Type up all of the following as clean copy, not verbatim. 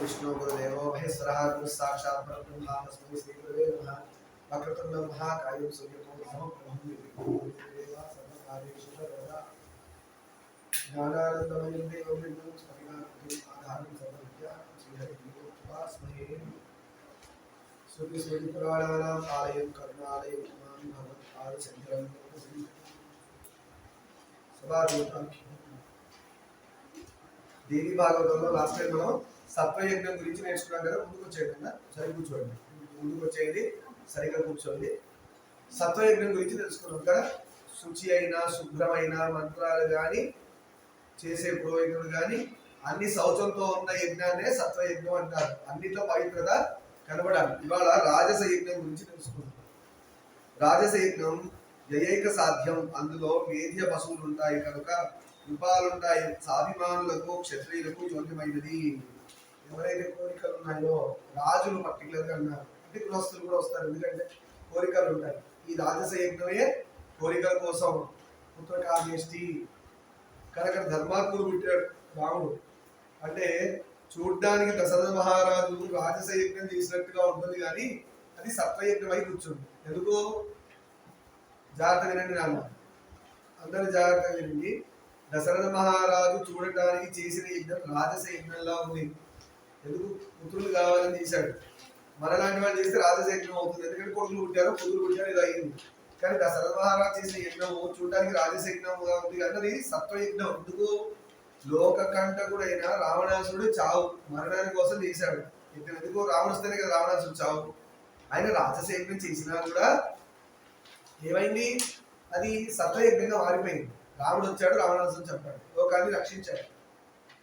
विष्णु गुरुदेवो महेश्वरः गुरुस्साक्षात् परब्रह्म तस्मै श्री गुरुवे नमः। वक्रतुण्ड महाकाय सूर्यकोटिसमः प्रभं सर्वकार्येषु सर्वदा ज्ञानानन्दमयं देवं निर्मलं स्फटिकाकृतिम् आधारं सर्वविद्यां श्रीहरिः श्रुतिस्मृतिपुराणानाम् आलयं करुणालयं नमामि भगवत्पादशङ्करं सभादेवतां। దేవి భాగవతంలో లాస్ట్ టైం మనం సత్వయజ్ఞం గురించి నేర్చుకున్నాం కదా. ముందుకు వచ్చేయండి అన్న, సరి కూర్చోండి, ముందుకు వచ్చేయండి, సరిగా కూర్చోండి. సత్వయజ్ఞం గురించి తెలుసుకున్నాం కదా. శుచి అయినా శుభ్రమైన మంత్రాలు కానీ చేసే పురోహితుడు కానీ అన్ని శౌచంతో ఉన్న యజ్ఞాన్నే సత్వయజ్ఞం అంటారు. అన్నిట్లో పవిత్రత కనబడాలి. ఇవాళ రాజస యజ్ఞం గురించి తెలుసుకున్నాం. రాజస యజ్ఞం వ్యయైక సాధ్యం. అందులో మేధ్య పశువులు ఉంటాయి కనుక రూపాలుంటాయి. స్వాభిమానులకు క్షత్రియులకు యోగ్యమైనది. ఎవరైతే కోరికలు ఉన్నాయో రాజులు పర్టికులర్ గా అన్నారు, అంటే గృహస్థులు కూడా వస్తారు, ఎందుకంటే కోరికలు ఉంటాయి. ఈ రాజస యజ్ఞమే కోరికల కోసం. పుత్రకామేష్టి కనుక ధర్మాత్ముడు పుట్టాడు రాముడు. అంటే చూడ్డానికి దశరథ మహారాజు రాజస యజ్ఞం చేసినట్టుగా ఉంటుంది, కానీ అది సత్వయజ్ఞం అయి కూర్చుంది. ఎందుకు? జాగ్రత్త వినండి నాన్న, అందరు జాగ్రత్తగా వినండి. దశరథ మహారాజు చూడటానికి చేసిన యజ్ఞం రాజస యజ్ఞంలా ఉంది. ఎందుకు? పుత్రులు కావాలని చేశాడు. మనలాంటి వాళ్ళు చేస్తే రాజస యజ్ఞం అవుతుంది, ఎందుకంటే కొడుకులు పుట్టారు, పుత్రులు పుట్టారు, ఇది అయింది. కానీ దశరథ మహారాజు చేసిన యజ్ఞం చూడటానికి రాజస యజ్ఞంగా ఉంది, అన్నది సత్వయజ్ఞం. ఎందుకు? లోకకంటకుడైన రావణాసురుడు చావు మరణాని కోసం చేశాడు యజ్ఞం. ఎందుకు? రావణ వస్తేనే కదా రావణాసురుడు చావు. ఆయన రాజస యజ్ఞం చేసినా కూడా ఏమైంది? అది సత్వయజ్ఞంగా మారిపోయింది. రాముడు వచ్చాడు, రావణాసురుడు చెప్పాడు, లోకాన్ని రక్షించాడు.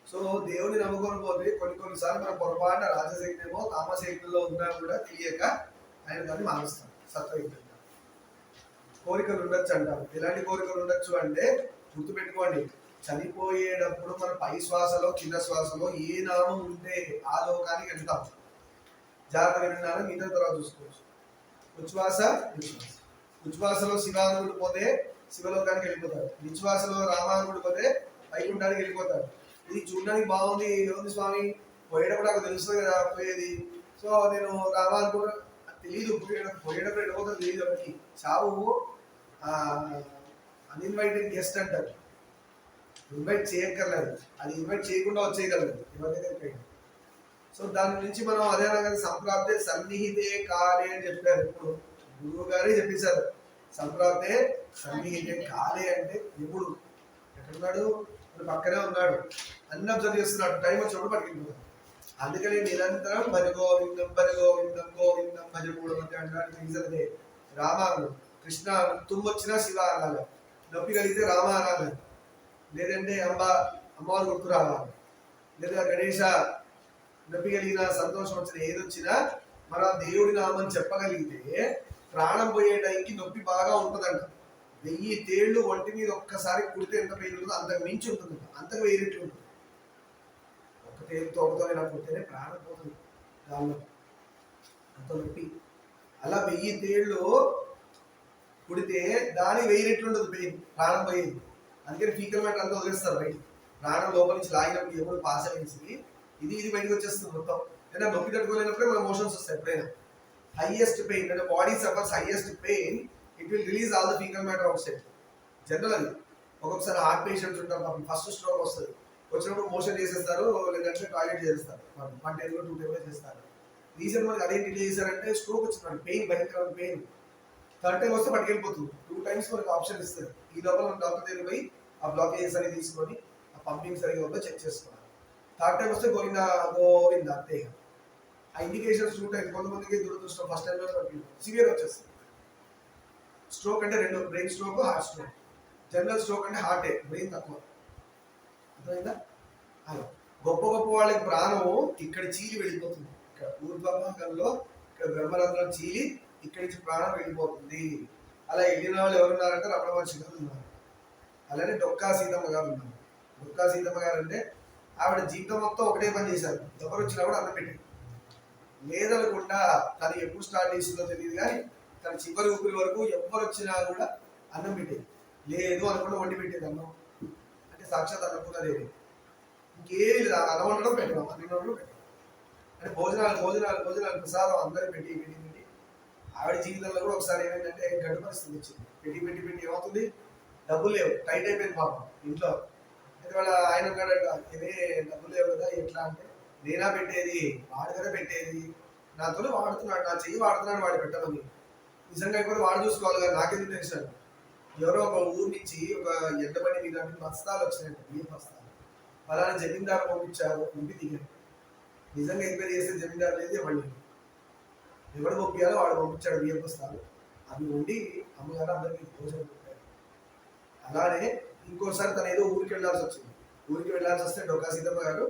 సో దేవుని నమ్ముకొని పోతే కొన్నిసార్లు మన పొరపాటున రాజశయజ్ఞమో తామసయజ్ఞంలో ఉన్నా కూడా తెలియక ఆయన దాన్ని మారుస్తాం సత్వయజ్ఞంగా. కోరికలు ఉండొచ్చు అంటారు. ఎలాంటి కోరికలు ఉండొచ్చు అంటే గుర్తుపెట్టుకోండి, చనిపోయేటప్పుడు మన పై శ్వాసలో కింద శ్వాసలో ఏ నామం ఉంటే ఆ లోకానికి వెళ్తాం. జాగ్రత్త విన్నాను, మిగతా తర్వాత చూసుకోవచ్చు. ఉచ్ఛ్వాస నిశ్వాస. ఉచ్ఛ్వాసలో శివానుడు పోతే శివలోకానికి వెళ్ళిపోతారు. నిశ్వాసలో రామానుడు పోతే వైకుంఠానికి వెళ్ళిపోతారు. ఇది చూడడానికి బాగుంది, ఏముంది స్వామి, పోయేటప్పుడు నాకు తెలుస్తుంది కదా పోయేది. సో నేను రామానుడు తెలియదు, పోయేటప్పుడు వెళ్ళిపోతాను తెలియదు. ఒకటి చావు అన్ఇన్వైటెడ్ గెస్ట్ అంటారు. ఇన్వైట్ చేయక్కర్లేదు, అది ఇన్వైట్ చేయకుండా వచ్చేయగలదు ఎవరి దగ్గరికి. సో దాని నుంచి మనం అదే సంప్రాప్తే సన్నిహితే కాలే అని చెప్పారు. ఇప్పుడు గురువు గారే చెప్పేశారు, సంప్రాప్తే సన్నిహితే కాలే అంటే ఎప్పుడు ఎక్కడున్నాడు? పక్కనే ఉన్నాడు, అన్ని అబ్జర్వ్ చేస్తున్నాడు, టైం వచ్చినప్పుడు పట్టుకెళ్ళిపోతాడు. అందుకని నిరంతరం భజ గోవిందం భజ గోవిందం గోవిందం భజ కూడమంటే అంటాడు. రీజన్ అదే. రామ కృష్ణ తుమ్మొచ్చినా శివ అనాలి, నొప్పి కలిగితే రామ అనాలి, లేదంటే అమ్మవారు గుర్తు రావాలి, లేదా గణేష నొప్పి కలిగిన సంతోషం వచ్చిన ఏది వచ్చినా మన దేవుడి నామం చెప్పగలిగితే ప్రాణం పోయే టైంకి నొప్పి బాగా ఉంటుందంట. 1000 తేళ్లు ఒంటి మీద ఒక్కసారి కుడితే ఎంత పెయిన్ ఉంటుందో అంతకు మించి ఉంటుంది, అంతకు వేరేట్లు ఉంటుంది. ఒక తేలు తోకతోనే కుడితేనే ప్రాణం పోతుంది దానిలో, అంత నొప్పి. అలా 1000 తేళ్లు కుడితే దాని 1000 రెట్లు ఉంటుంది పెయిన్, ప్రాణం పోయేది. అందుకని ఫీకల్ మ్యాటర్ అంతా వదిలేస్తారు బయట. ప్రాణం లోపల నుంచి లాగినప్పుడు ఎప్పుడు పాస్ అయ్యేసి ఇది బయటకు వచ్చేస్తుంది మొత్తం. ఏదైనా నొప్పి తట్టుకోలేనప్పుడే మన మోషన్స్ వస్తాయి. ఎప్పుడైనా హైయెస్ట్ పెయిన్, అంటే body suffers highest pain, it will release all the faecal matter out side. General అది. ఒక్కొక్కసారి హార్ట్ పేషెంట్స్ ఉంటారు, పాపం ఫస్ట్ స్ట్రోక్ వస్తుంది, వచ్చినప్పుడు మోషన్ చేసేస్తారు, లేదంటే టాయిలెట్ చేసేస్తారు, 1 టైంలో 2 టైంలో చేస్తారు. రీజన్ మనకి అదేంటి చేశారంటే స్ట్రోక్ వచ్చిందండి, పెయిన్, భయంకరమైన పెయిన్. 3rd టైం వస్తే పట్టుకెళ్ళిపోతుంది. 2 టైమ్స్ మనకి ఆప్షన్ ఇస్తారు. ఈ లోపల మన డాక్టర్ దగ్గర పోయి ఆ బ్లాకేజెస్ అనేది తీసుకొని ఆ పంపింగ్ సరిగా ఉందో చెక్ చేసుకోవాలి. 3rd టైం వస్తే గోవిందా గోవిందా అంతే. ఆ ఇండికేషన్స్ 2 టైమ్స్. కొంతమందికి దురదృష్టం ఫస్ట్ టైంలో సివియర్ వచ్చేస్తుంది. స్ట్రోక్ అంటే 2, brain stroke, heart stroke. General stroke అంటే హార్టే, బ్రెయిన్ తక్కువ. అర్థమైందా? అలా గొప్ప వాళ్ళకి ప్రాణం ఇక్కడ చీలి వెళ్ళిపోతుంది. ఇక్కడ ఊర్ధ్వభాగంలో ఇక్కడ బ్రహ్మరంధ్రం చీలి ఇక్కడి నుంచి ప్రాణం వెళ్ళిపోతుంది. అలా వెళ్ళిన వాళ్ళు ఎవరున్నారంటే రమణ మహర్షి గారు ఉన్నారు. అలానే డొక్కా సీతమ్మ గారు ఉన్నారు. డొక్కా సీతమ్మ గారు అంటే ఆవిడ జీవితం మొత్తం ఒకటే పని చేశారు, ఎవరు వచ్చినా కూడా అన్నం పెట్టి లేదనకుండా. తను ఎప్పుడు స్టార్ట్ చేసిందో తెలియదు, కానీ తన చివరి ఊపిరి వరకు ఎవరు వచ్చినా కూడా అన్నం పెట్టేది. లేదు అనుకుంటే వండి పెట్టేది అన్నం. అంటే సాక్షాత్ అన్నపూర్ణదేవి. ఇంకేమి లేదు, అన్నం వండడం పెట్టడం, అన్ని వండడం పెట్టడం. అంటే భోజనాలు ప్రసాదం అందరికి పెట్టి ఆవిడ జీవితంలో కూడా ఒకసారి ఏమైందంటే గడ్డు పరిస్థితి వచ్చింది. పెట్టి ఏమవుతుంది, డబ్బులు లేవు, టైట్ అయిపోయింది పాపం ఇంట్లో. అయితే వాళ్ళ ఆయన ఉన్నాడంట, ఏమే డబ్బులు లేవు కదా ఎట్లా అంటే, నేనా పెట్టేది, వాడు కదా పెట్టేది, నాతో వాడుతున్నాడు, నా చెయ్యి వాడుతున్నాడు వాడు పెట్టమని. నిజంగా ఇప్పుడు వాడు చూసుకోవాలి కదా, నాకెందుకు టెన్షన్. ఎవరో ఒక ఊరు నుంచి ఒక ఎండబడి మీద బస్తాలు వచ్చినాయంట, బియ్యం బస్తాలు. ఫలానా జమీందారు పంపించారు, ఇంటి దిగారు. నిజంగా ఎంక్వైరీ చేస్తే జమీందారు లేదు, ఇవ్వండి. ఎవడు పంపించాలో వాడు పంపించాడు బియ్యం బస్తాలు. అవి ఉండి అమ్మగారు అందరికీ భోజనం పెట్టారు. అలానే ఇంకోసారి తను ఏదో ఊరికి వెళ్ళాల్సి వచ్చింది. ఊరికి వెళ్ళాల్సి వస్తే డొక్కా సీతమ్మ గారు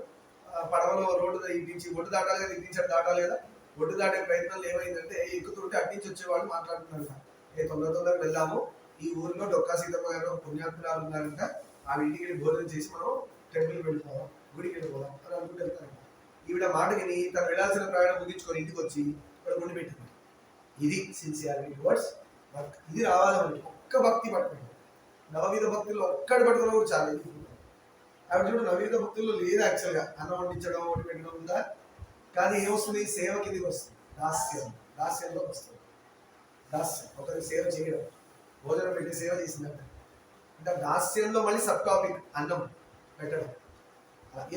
పడవలో రోడ్డు ఇప్పించి ఒడ్డు దాటాలి కదా, ఇప్పించాడు దాటాలి కదా. ఒడ్డు దాటే ప్రయత్నంలో ఏమైందంటే ఎక్కుతుంటే అట్నుంచి వచ్చేవాళ్ళు మాట్లాడుతున్నారు, తొందరగా వెళ్దాము, ఈ ఊరిలో డొక్కా సీతమ్మ గారు పుణ్యాత్మురాలు ఉన్నారంట, ఆ ఇంటికి వెళ్ళి భోజనం చేసి మనం టెంపుల్కి వెళ్ళిపోదాం, గుడికి వెళ్ళిపోదాం అని అనుకుంటూ వెళ్తారంట. ఈవిడ మాటకి తను వెళ్ళాల్సిన ప్రయాణం ముగించుకొని ఇంటికి వచ్చి ఇక్కడ గుడి పెట్టింది. ఇది సిన్సియారిటీ టువర్డ్స్ వర్క్. ఇది రావాలి మనకి, ఒక్క భక్తి పట్టుకుంటాం. నవవిధ భక్తుల్లో ఒక్కటి పట్టుకున్న కూడా చాలా ఇది. ఆవిడ చూడు నవవిధ భక్తుల్లో లేదు యాక్చువల్గా, అన్నం వండించడం ఒకటి పెట్టడం ఉందా, కానీ ఏమొస్తుంది, సేవ కిందికి వస్తుంది. దాస్యంలో వస్తుంది. దాస్యం ఒకరికి సేవ చేయడం, భోజనం పెట్టి సేవ చేసిందంట. ఇంకా దాస్యంలో మళ్ళీ సబ్ టాపిక్ అన్నం పెట్టడం.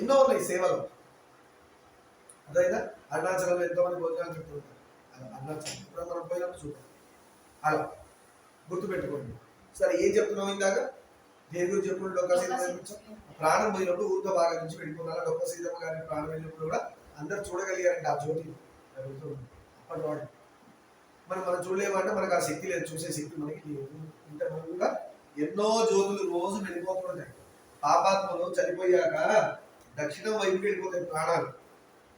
ఎన్నో ఉన్నాయి సేవలు. అదైనా అరుణాచలంలో ఎంతో మంది భోజనాలు చెప్తుంటారు. అరుణాచలం ఇప్పుడు మనం పోయినప్పుడు చూద్దాం. అలా గుర్తుపెట్టుకోండి. సరే ఏం చెప్తున్నావు ఇందాక, దేని గురించి చెప్పుడు, డొక్కా సీతమ్మ ప్రాణం పోయినప్పుడు ఊరితో బాగా నుంచి వెళ్ళిపోతున్నారు. డొక్కా సీతమ్మ గారిని ప్రాణం వెళ్ళినప్పుడు కూడా అందరు చూడగలిగారంటే ఆ జ్యోతి అప్పటి వాడు. మనం చూడలేమంటే మనకు ఆ శక్తి లేదు, చూసే శక్తి మనకి లేదు. ఇంత కూడా ఎన్నో జ్యోతులు రోజు వెళ్ళిపోతుంటాయి. పాపాత్మలు చనిపోయాక దక్షిణం వైపుకి వెళ్ళిపోతాయి ప్రాణాలు.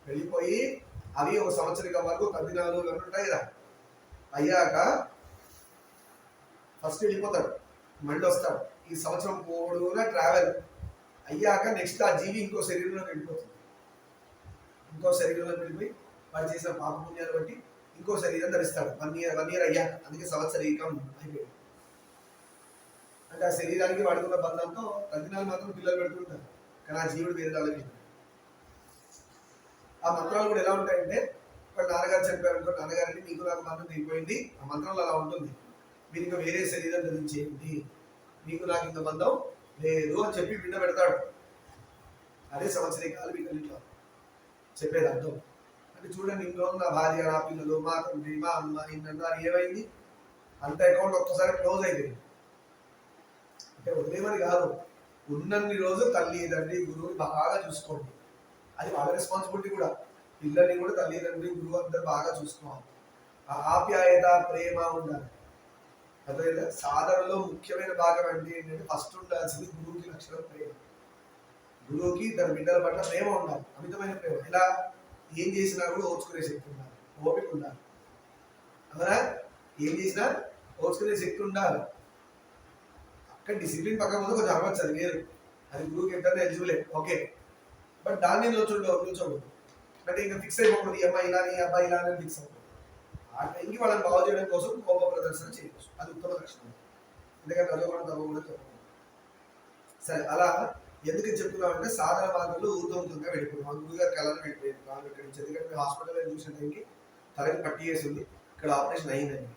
వెళ్ళిపోయి అవి ఒక సంవత్సరం వరకు 14 గంటలు ఉంటాయి కదా, అయ్యాక ఫస్ట్ వెళ్ళిపోతాడు, మళ్ళీ వస్తాడు. ఈ సంవత్సరం పొడవునా ట్రావెల్ అయ్యాక నెక్స్ట్ ఆ జీవి ఇంకో శరీరంలోకి వెళ్ళిపోతుంది. ఇంకో శరీరంలోకి వెళ్ళిపోయి వాడు చేసిన పాపపుణ్యాలు బట్టి ఇంకో శరీరం ధరిస్తాడు. 1 ఇయర్ అయ్యాక. అందుకే సంవత్సరీకం అయిపోయింది. అంటే ఆ శరీరానికి వాడుకున్న బంధంతో తద్దినాలు మాత్రం పిల్లలు పెడుతుంటారు, కానీ ఆ జీవుడు వేరే దానికి. ఆ మంత్రాలు కూడా ఎలా ఉంటాయంటే, ఇప్పుడు నాన్నగారు చెప్పారు అనుకో, నాన్నగారిని మీకు నాకు బంధం దిగిపోయింది, ఆ మంత్రంలో అలా ఉంటుంది. మీరు ఇంకా వేరే శరీరం ధరించేయండి, మీకు నాకు ఇంత బంధం లేదు అని చెప్పి బిడ్డ పెడతాడు. అదే సంవత్సరీకాలు వీటిలో చెప్పేది అర్థం. అంటే చూడండి, ఇంట్లో నా భార్య, నా పిల్లలు, మా తండ్రి, మా అమ్మ, ఇన్నన్నారు, ఏమైంది, అంత అకౌంట్ ఒక్కసారి క్లోజ్ అయిపోయింది. అంటే వదిలేమని కాదు, ఉన్నన్ని రోజులు తల్లి తండ్రి గురువుని బాగా చూసుకోండి. అది వాళ్ళ రెస్పాన్సిబిలిటీ కూడా. పిల్లల్ని కూడా తల్లి తండ్రి గురువు అందరు బాగా చూసుకోవాలి. ఆ ఆప్యాయత ప్రేమ ఉండాలి. అదే సాధనలో ముఖ్యమైన భాగం అంటే ఏంటంటే, ఫస్ట్ ఉండాల్సింది గురువుకి లక్షణం ప్రేమ. గురువుకి తన బిడ్డల పట్ల ప్రేమ ఉండాలి, అమితమైన ప్రేమ. ఇలా ఏం చేసినా కూడా ఓర్చుకునే శక్తి ఉండాలి, ఓపిక ఉండాలి. అవునా, ఏం చేసినా ఓర్చుకునే శక్తి ఉండాలి. అక్కడ డిసిప్లిన్ పక్కన ముందు కొంచెం అవ్వచ్చు, అది వేరు. అది గురువుకి ఎంత ఎలిజిబులే, ఓకే. బట్ దాన్ని నిల్చోడు. అంటే ఇంకా ఫిక్స్ అయిపోకూడదు, ఈ అమ్మాయి ఇలా ఈ అబ్బాయి ఇలా అని ఫిక్స్ అవ్వకూడదు. ఆ టైంకి వాళ్ళని బాగు చేయడం కోసం కోప ప్రదర్శన చేయవచ్చు, అది ఉత్తమ లక్షణం. ఎందుకంటే చదవకుండా తప్పకుండా చెప్పకూడదు. సరే, అలా ఎందుకు చెప్తున్నామంటే, సాధన మార్గంలో ఊర్ధముఖంగా వెళ్ళిపోయింది. మా గురుగారు కళను వెళ్ళిపోయింది ప్రాణం ఇక్కడి నుంచి. ఎందుకంటే హాస్పిటల్లో చూసిన టైంకి తలకి పట్టి వేసింది, ఇక్కడ ఆపరేషన్ అయిందండి,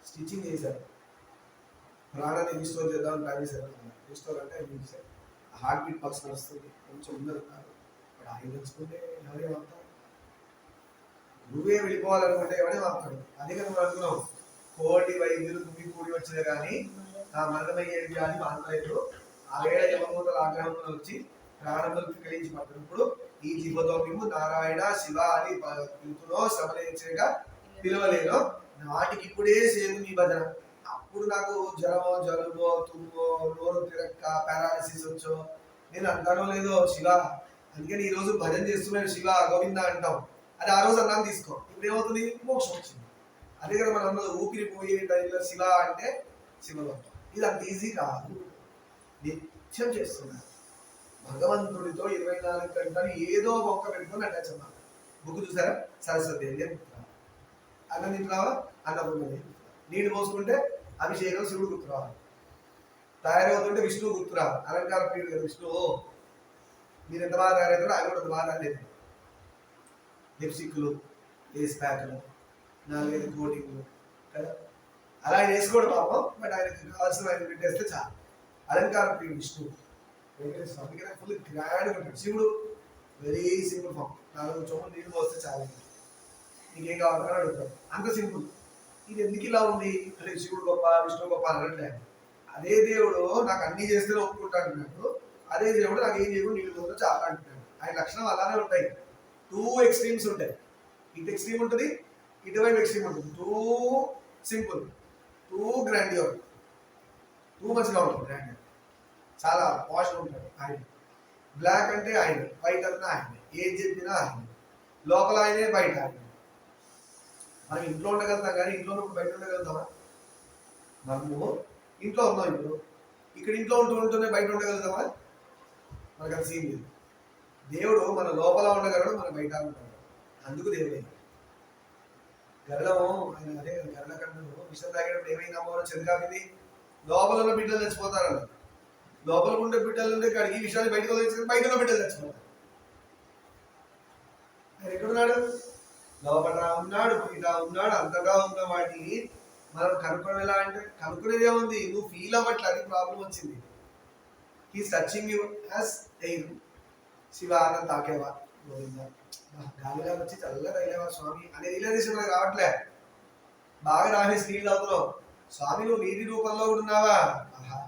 స్టిచ్చింగ్ చేశారు. ప్రాణాన్ని రిస్టోర్ చేద్దామని ట్రై చేశారు. రిస్టోర్ అంటే చేశారు. హార్ట్ బీట్ పల్స్ నడుస్తుంది, కొంచెం ముందరున్నారు. ఇప్పుడు ఆయన తెలుసుకుంటే ఎవరే మారుతారు, నువ్వే వెళ్ళిపోవాలనుకుంటే ఎవడే మారుతాడు. అదే కదా మనం అనుకున్నాం, కోటి వైద్యులు తుమ్మి కూడి వచ్చినా కానీ నా మరణమయ్యేది వ్యాధి మానలేదు. ఆ వేళ యమమూతల ఆగ్రహంలో వచ్చి ప్రాణములు కలిగించి పట్టినప్పుడు ఈ జీవదోపిము నారాయణ శివ అని పిలుతునో శ్రమలేగా పిలవలేనో, నాటికి ఇప్పుడే సేదు మీ భజన. అప్పుడు నాకు జ్వరమో జలుబో తుమ్మో నోరు తిరక్క పారాలసిస్ వచ్చో నేను అంటానో లేదో శివ, అందుకని ఈ రోజు భజన చేస్తున్నాను శివ గోవింద అంటాం. అది ఆ రోజు అన్నాను తీసుకో, ఇప్పుడు ఏమవుతుంది, మోక్షం వచ్చింది. అదే కదా మనం అన్నది, ఊపిరి పోయే టైంలో శివ అంటే శివభక్తం. ఇది అంత ఈజీ కాదు, నిత్యం చేస్తున్నారు. భగవంతుడితో 24 గంటలు ఏదో ఒక్క పెట్టుకొని అటాచ్ అన్నారు. బుక్ చూసారా, సరస్వతి దేవి గుర్తురావు, అన్నం తింటున్నావా, అన్నపూర్ణ దేవి గుర్తురావు, నీళ్ళు పోసుకుంటే అభిషేకం శివుడు గుర్తురావాలి, తయారవుతుంటే విష్ణువు గుర్తురావాలి. అలంకార ప్రియుడు కదా విష్ణువు. మీరు ఎంత బాగా తయారవుతారో ఆయన కూడా అంత బాగా లేదు. లిప్స్టిక్లు, ఫేస్ ప్యాక్లు, 4-5 కోటింగ్లు కదా. అలా ఆయన వేసుకోవడం పాపం, బట్ ఆయనకి కావాల్సిన ఆయన పెట్టేస్తే చాలు. అలంకార ప్రియుడు విష్ణువు, వెంకటేశ్వర స్వామికి ఫుల్ గ్రాండ్గా ఉంటాడు. శివుడు వెరీ సింపుల్ ఫామ్, 4 చోట్ల నీళ్ళు పోస్తే చాలు, నీకేం కావాలని అడుగుతాడు, అంత సింపుల్. ఇది ఎందుకు ఇలా ఉంది అంటే శివుడు గొప్ప విష్ణువు గొప్ప అనట్లే. అదే దేవుడు నాకు అన్ని చేస్తే ఒప్పుకుంటా అంటున్నాడు, అదే దేవుడు నాకు ఏం చేయకుండా నీళ్ళు పోతే చాలా అంటున్నాడు. ఆయన లక్షణం అలానే ఉంటాయి. 2 ఎక్స్ట్రీమ్స్ ఉంటాయి, ఇటు ఎక్స్ట్రీమ్ ఉంటుంది, ఇటువైపు ఎక్స్ట్రీమ్ ఉంటుంది. 2 సింపుల్, 2 గ్రాండియర్, 2 మచ్గా ఉంటుంది గ్రాండియర్. చాలా పాష్గా ఉంటాడు ఆయన. బ్లాక్ అంటే ఆయన, వైట్ అన్నా ఆయన, ఏది చెప్పినా ఆయన, లోపల ఆయనే బయట ఆయన. మనం ఇంట్లో ఉండగలుగుతాం కానీ ఇంట్లో ఉన్నప్పుడు బయట ఉండగలుగుతామా? మనము ఇంట్లో ఉన్నాం, ఇప్పుడు ఇక్కడ ఇంట్లో ఉంటూనే బయట ఉండగలుగుతామా? మనకు అది సీన్ లేదు. దేవుడు మన లోపల ఉండగలడు, మన బయట ఉంటాడు. అందుకు దేవుడే గరళము. ఆయన అదే గరళ కన్నుడు విషయం తాగేటప్పుడు ఏమైంది అమ్మవారు చెందుకాపింది, లోపల ఉన్న బిడ్డలు చచ్చిపోతారన్న. లోపల ఉండే బిడ్డలు ఉండే కాడికి విషయాన్ని బయటకు వదిలేసి బయట ఉన్న బిడ్డలు చచ్చిపోతారు. ఆయన ఎక్కడున్నాడు? లోపల ఉన్నాడు, బయట ఉన్నాడు, అంతగా ఉన్న వాటిని మనం కనుక్కోవడం ఎలా అంటే, కనుక్కునేది ఏముంది, నువ్వు ఫీల్ అవ్వట్లే, అది ప్రాబ్లం వచ్చింది. He's touching you as air. Shiva Anand తాకేవా, గోవింద గాలిగా వచ్చి చల్లగా తగిలేవా స్వామి అనే రియలైజేషన్ మనకు రావట్లే. బాగా రాసేసి నీళ్ళు అవుతున్నావు, స్వామి నువ్వు నీటి రూపంలో కూడా ఉన్నావా. ఆహా,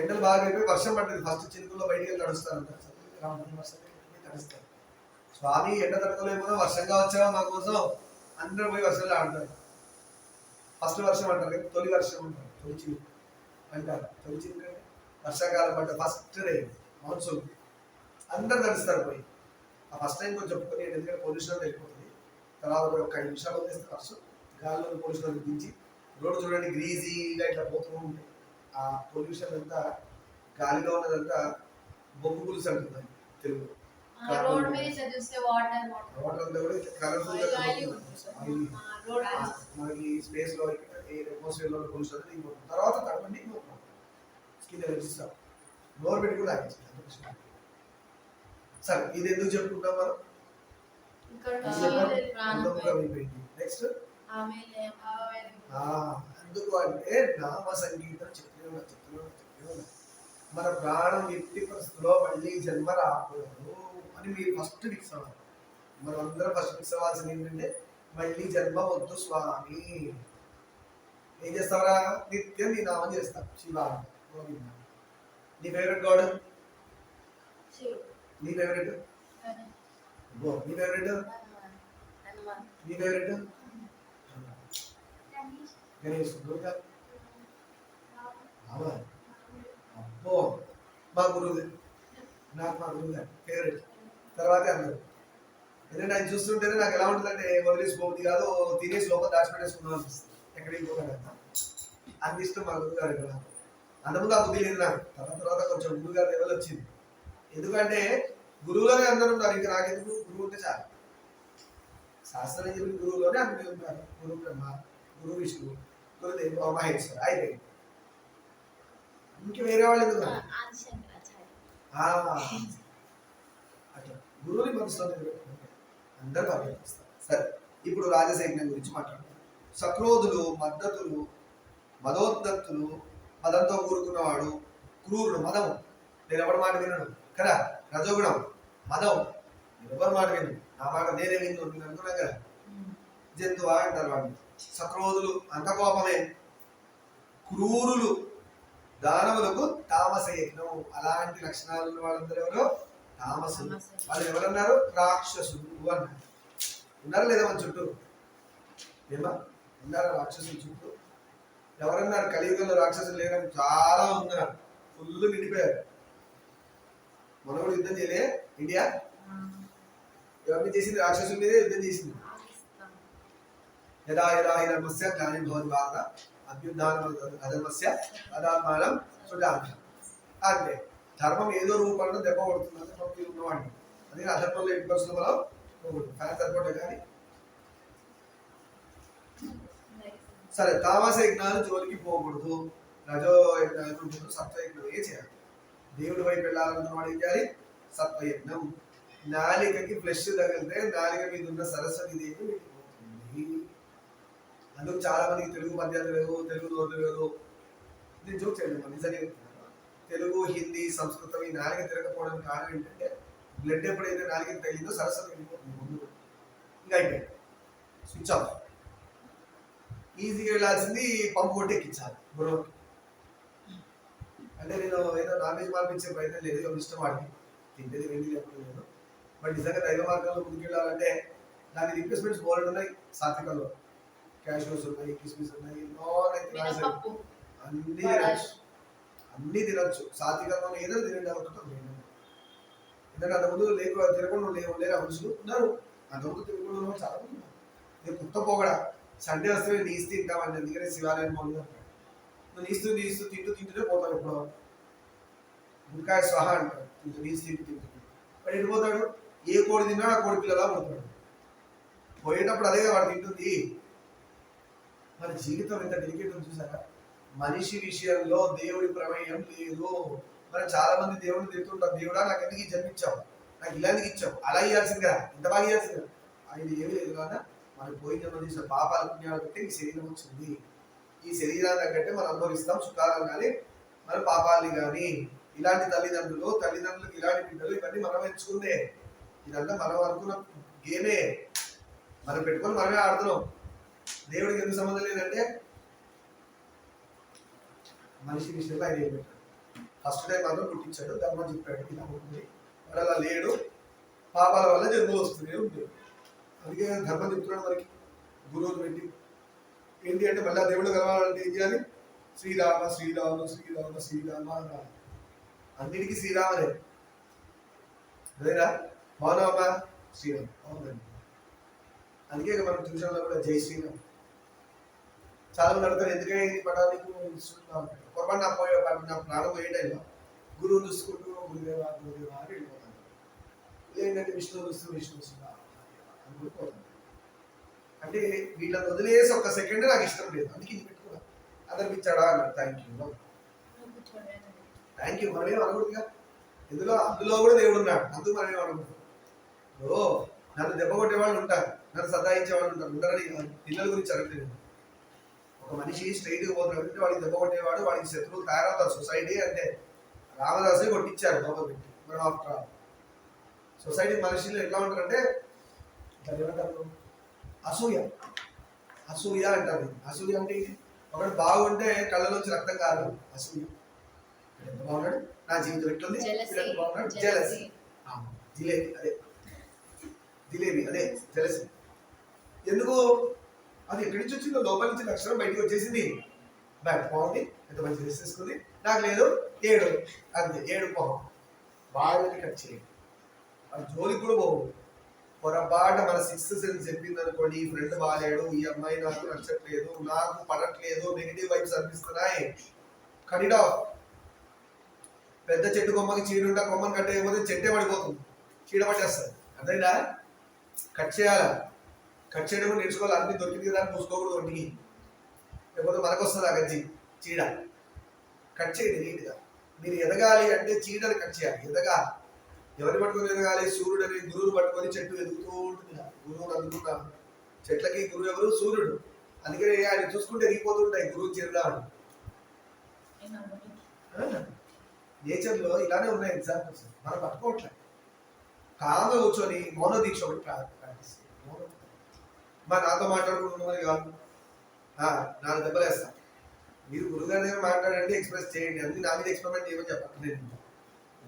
ఎండలు బాగా అయిపోయి వర్షం పడుతుంది, ఫస్ట్ చినుకుల్లో బయటికి వెళ్ళి నడుస్తారంట, నడుస్తారు. స్వామి ఎండ తట్టుకోలేకపోతే వర్షంగా వచ్చావా మా కోసం, అందరూ పోయి వర్షంలో ఆడతారు. ఫస్ట్ వర్షం అంటారు, తొలి వర్షం అంటారు, తొలి చినుకు అంటారు. తొలి చినుకు వర్షాకాలం పడ్డ ఫస్ట్ రే మాన్సూన్, అందరు తడుస్తారు పోయి. ఆ ఫస్ట్ టైం కొంచెం చెప్పుకొని ఎందుకంటే పొల్యూషన్ వెళ్ళిపోతుంది. తర్వాత ఒక 5 నిమిషాలు వదిలేస్తే వర్షం, గాలిలో పొల్యూషన్ దించి రోడ్డు చూడండి గ్రీజీగా ఇట్లా పోతూ ఉంటాయి. ఆ పొల్యూషన్ అంతా గాలిలో ఉన్నదంతా బొగ్గు పులుసు అంటుంది తెలుగు. మనకి స్పేస్ లో అట్మాస్ఫియర్ లో పొల్యూషన్ దిగిపోతుంది. తర్వాత తడవండి స్కిన్ ఎలర్జీస్తాం, నోరు పెట్టి కూడా తాగించాలి. సరే, ఇది ఎందుకు చెప్పుకుంటాం మనం? నెక్స్ట్ ఎందుకు అంటే నామ సంగీతం చెప్తూనే మన ప్రాణం ఎట్టి పరిస్థితుల్లో మళ్ళీ జన్మ రాకూడదు అని మీరు ఫస్ట్ ఫిక్స్ అవ్వాలి. మనం అందరం ఫస్ట్ ఫిక్స్ అవ్వాల్సింది ఏంటంటే మళ్ళీ జన్మ వద్దు స్వామి. ఏం చేస్తావరా? నిత్యం నీ నామం చేస్తాం. శివ, గోవింద. నీ ఫేవరెట్ గాడ్? నీ ఫేవరెట్? నీ ఫేవరెట్? నీ ఫేవరెట్? గణేష్. అబ్బో, మా గురువుదే, నాకు మా గురువుదే ఫేవరెట్. తర్వాతే అందరు. ఎందుకంటే ఆయన చూస్తుంటేనే నాకు ఎలా ఉంటుందంటే వదిలేసిపోతుంది కాదు, తినేసి లోపల దాచిపెట్టేసుకున్నాం అనిపిస్తుంది. ఎక్కడికి పోగలరా అంత ఇష్టం మా గురువు గారు. ఇక్కడ అంతకుముందు ఆ బుద్ధి లేదు నాకు, తర్వాత కొంచెం గురువు గారి లెవెల్ వచ్చింది. ఎందుకంటే గురువులోనే అందరూ ఉన్నారు, ఇంకా నాకెందుకు, గురువు ఉంటే చాలు. శాస్త్రం చెప్పిన గురువులోనే అందరూ ఉంటారు. గురువు బ్రహ్మ, గురువు విష్ణువు, గురుదేవ మహేశ్వర, అయిపోయింది. ఇంక వేరే వాళ్ళు ఎందుకు అట్లా గురువుని మనసులో అందరూ అభ్యర్థిస్తారు. సరే, ఇప్పుడు రాజసైన్యం గురించి మాట్లాడతాం. సక్రోధులు, మద్దతులు, మదోద్దత్తులు, మదంతో కూరుకున్నవాడు, క్రూరుడు, మదము, నేను ఎవరి మాట వినడు కదా, రజోగుణం, మదం, నేను ఎవరి మాట వినడు, నా మాట నేనే విను, నేను అనుకున్నా కదా, జంతువా అంటారు వాడిని. సక్రోధులు అంత కోపమే, క్రూరులు, దానవులకు తామస యజ్ఞం. అలాంటి లక్షణాలు ఉన్న వాళ్ళందరూ ఎవరు? తామసులు. వాళ్ళు ఎవరన్నారు? రాక్షసులు అన్నారు. ఉన్నారా లేదా మన చుట్టూ? ఏమా ఉన్నారా రాక్షసుల చుట్టూ? ఎవరన్నారు కలియుగంలో రాక్షసులు లేరని? చాలా ఉన్నారు, ఫుల్ నిండిపోయారు. మనం కూడా యుద్ధం చేయలే ఇండియా? ఎవరిని చేసింది? రాక్షసుల మీదే యుద్ధం చేసింది. యదా యదా హి ధర్మస్య గ్లానిర్ భవతి భారత అభ్యుత్థానం అధర్మస్య తదాత్మానం సృజామి. అంటే ధర్మం ఏదో రూపంలో దెబ్బ పడుతుంది అంటే ఉన్నవాడిని. అందుకని అధర్మంలో ఎట్టి పరిస్థితుల్లో మనం ఫ్యాన్ సరిపడే కానీ. సరే, తామస యజ్ఞాలు జోలికి పోకూడదు, రజో యజ్ఞాలు, సత్వయజ్ఞం ఏ చేయాలి? దేవుడి వైపు వెళ్ళాలనుకున్న వాడు ఏం చేయాలి? సత్వయజ్ఞం. నాలికకి ఫ్లెష్ తగిలితే నాలిక మీద ఉన్న సరస్వతి దేవి వెళ్ళిపోతుంది. అందుకు చాలా మందికి తెలుగు పద్యాలు లేవు, తెలుగు నోట్లు లేవు. నేను జోక్ చేయలేదు, నిజంగా తెలుగు, హిందీ, సంస్కృతం ఈ నాలిక తిరగకపోవడానికి కారణం ఏంటంటే బ్లడ్ ఎప్పుడైతే నాలికకి తగిలిందో సరస్వతి వెళ్ళిపోతుంది ముందు. ఇంకా అయిపోయింది, స్విచ్ ఆఫ్. ఈజీగా వెళ్ళాల్సింది పంపు కొట్టి ఎక్కించాలి బుర్రకి. అంటే నేను ఏదో నాన్ వెజ్ మార్పించే ప్రయత్నం లేదు, ఎవరు ఇష్టం వాడికి తింటేది వెళ్ళి లేకపోతే లేదు. బట్ నిజంగా దైవ మార్గంలో ముందుకెళ్ళాలంటే దానికి రిక్వెస్ట్మెంట్స్ బోల్డ్ ఉన్నాయి. సాత్వికంలో క్యాషూస్ ఉన్నాయి, కిస్మిస్ ఉన్నాయి, అన్ని తినచ్చు, అన్ని తినచ్చు. సాత్వికంలో ఏదో తినండి అనుకుంటాం. ఎందుకంటే అంతకుముందు తినకుండా లేరు మనుషులు ఉన్నారు, అంతకుముందు తినకుండా చాలా మంది ఉన్నారు. నేను కుత్త పోగడ సండే వస్తే నీసు తింటామని, ఎందుకంటే శివాలయం మొదలు నువ్వు నీస్తూ తింటూనే పోతావు. ఎప్పుడో గుంకాయ స్వాహ అంటారు, నీసు తింటూ వాడు వెళ్ళిపోతాడు. ఏ కోడి తిన్నా ఆ కోడి పిల్లలా పోతాడు. పోయేటప్పుడు అదే వాడు తింటుంది. మన జీవితం ఎంత డెలికేట్ ఉంది చూసారా. మనిషి విషయంలో దేవుడి ప్రమేయం లేదు. మనం చాలా మంది దేవుడిని తింటుంటాం, దేవుడా నాకు ఎందుకు ఈ జన్మించావు, నాకు ఇలా ఎందుకు ఇచ్చావు, అలా ఇవ్వాల్సింది కదా, ఇంత బాగా ఇవ్వాల్సింది కదా. ఆయన ఏమి లేదు కదా, మనకు పోయిన జన్మ చేసిన పాపాల పుణ్యాలు బట్టి ఈ శరీరం వచ్చింది. ఈ శరీరాన్ని తగ్గట్టే మనం అనుభవిస్తాం సుఖాలను కానీ మన పాపాలని కానీ. ఇలాంటి తల్లిదండ్రులకు ఇలాంటి బిడ్డలు ఇవన్నీ మనం ఎంచుకుందే. ఇదంతా మనం అనుకున్న గేమే, మనం పెట్టుకొని మనమే ఆడుతున్నాం. దేవుడికి ఎందుకు సంబంధం లేదంటే మనిషి విషయంలో ఆయన ఏం పెట్టాడు. ఫస్ట్ టైం మాత్రం పుట్టించాడు, ధర్మం చెప్పాడు, ఇలా ఉంటుంది. వాడు అలా లేడు, పాపాల వల్ల జన్మలు వస్తూనే ఉంటుంది. అందుకే ధర్మం చెప్తున్నాడు మనకి గురువులు పెట్టి. ఏంటి అంటే మళ్ళీ దేవుడు కలవాలంటే ఏం చేయాలి? శ్రీరామ శ్రీరామ శ్రీరామ శ్రీరామ అన్నారు. అన్నిటికీ శ్రీరామనే. అదేనా మౌనమా శ్రీరామ్ అవునండి. అందుకే మనం ట్యూషన్లో కూడా జై శ్రీరామ్. చాలా మంది అడుగుతారు, ఎందుకంటే ఇది పడానికి పొరపాటు నా ప్రాణం పోయే టైంలో గురువు చూసుకుంటూ గురుదేవా గురుదేవా అని వెళ్ళిపోతాను. ఏంటంటే విష్ణువు చూస్తూ విష్ణు అనుకుంటుపోతాను. అంటే వీళ్ళని వదిలేసి ఒక సెకండ్ నాకు ఇష్టం లేదు, అందుకే ఇది పెట్టుకున్నా. అతనికి ఇచ్చాడా అన్నారు, థ్యాంక్ యూ మనమేం అనకూడదుగా. అందులో కూడా దేవుడు ఉన్నాడు, అందుకు మనమేం అనకూడదు. నన్ను దెబ్బ కొట్టే వాళ్ళు ఉంటారు, నన్ను సతాయించే వాళ్ళు ఉంటారు. ఉంటారని పిల్లల గురించి అడగలేదు. ఒక మనిషి స్ట్రైట్గా పోతున్నాడంటే వాడికి దెబ్బ కొట్టేవాడు, వాడికి శత్రువులు తయారవుతారు. సొసైటీ అంటే రామదాసే కొట్టించారు లోపల పెట్టి. మనం ఆఫ్టర్ ఆల్ సొసైటీ మనుషులు ఎట్లా ఉంటారంటే దాన్ని ఏమంటారు, అసూయ అంటారు. అసూయ అంటే ఒకటి బాగుంటే కళ్ళలోంచి రక్తం కాదు, అసూయ. ఎంత బాగున్నాడు, నా జీవితం ఎట్లుంది, బాగున్నాడు, జెలసీ. జిలేబీ అదే జెలసీ. ఎందుకు? అది ఎక్కడి నుంచి వచ్చిందో, లోపల నుంచి లక్షణం బయటకు వచ్చేసింది. బాగుంది, ఎంత మంచి డ్రెస్ తీసుకుంది, నాకు లేదు, ఏడు అంతే. ఏడు పోవం, బాగా కట్ చేయండి. అది జోలికి కూడా పోవు. పొరపాటు మన సిక్స్త్ సెన్స్ చెప్పింది అనుకోండి, ఈ ఫ్రెండ్ బాగాలేడు, ఈ అమ్మాయి నాకు నచ్చట్లేదు, నాకు పడట్లేదు, నెగిటివ్ వైబ్స్ అనిపిస్తున్నాయి, కడిడా. పెద్ద చెట్టు కొమ్మకి చీడుంటా, కొమ్మని కట్టేయకపోతే చెట్టే పడిపోతుంది, చీడ పట్టేస్తుంది. అదేనా? కట్ చేయాలా, కట్ చేయడం నేర్చుకోవాలి. అన్ని దొరికింది కదా పూసుకోకూడదు ఒంటికి, లేకపోతే మనకు వస్తుంది ఆ గజ్జి చీడ. కట్ చేయండి నీట్గా. మీరు ఎదగాలి అంటే చీడని కట్ చేయాలి. ఎదగాలి, ఎవరిని పట్టుకొని ఎదగాలి? సూర్యుడు అనే గురువుని పట్టుకొని చెట్టు ఎదుగుతూ ఉంటుంది. గురువుని అందుకున్నాను. చెట్లకి గురువు ఎవరు? సూర్యుడు. అందుకని ఆయన చూసుకుంటే ఎదిగిపోతుంటాయి గురువు చేరుదామని. నేచర్లో ఇలానే ఉన్నాయి ఎగ్జాంపుల్స్, మనం పట్టుకోవట్లేదు. కామ్గా కూర్చొని మౌన దీక్ష ఒకటి ప్రాక్టీస్. మా నాతో మాట్లాడుకుంటున్నది కాదు, 4 దెబ్బలు వేస్తాను. మీరు గురుగారి దగ్గర మాట్లాడండి, ఎక్స్ప్రెస్ చేయండి, అన్ని నా మీద ఎక్స్పెరిమెంట్ చేయమని చెప్పట్లేదు.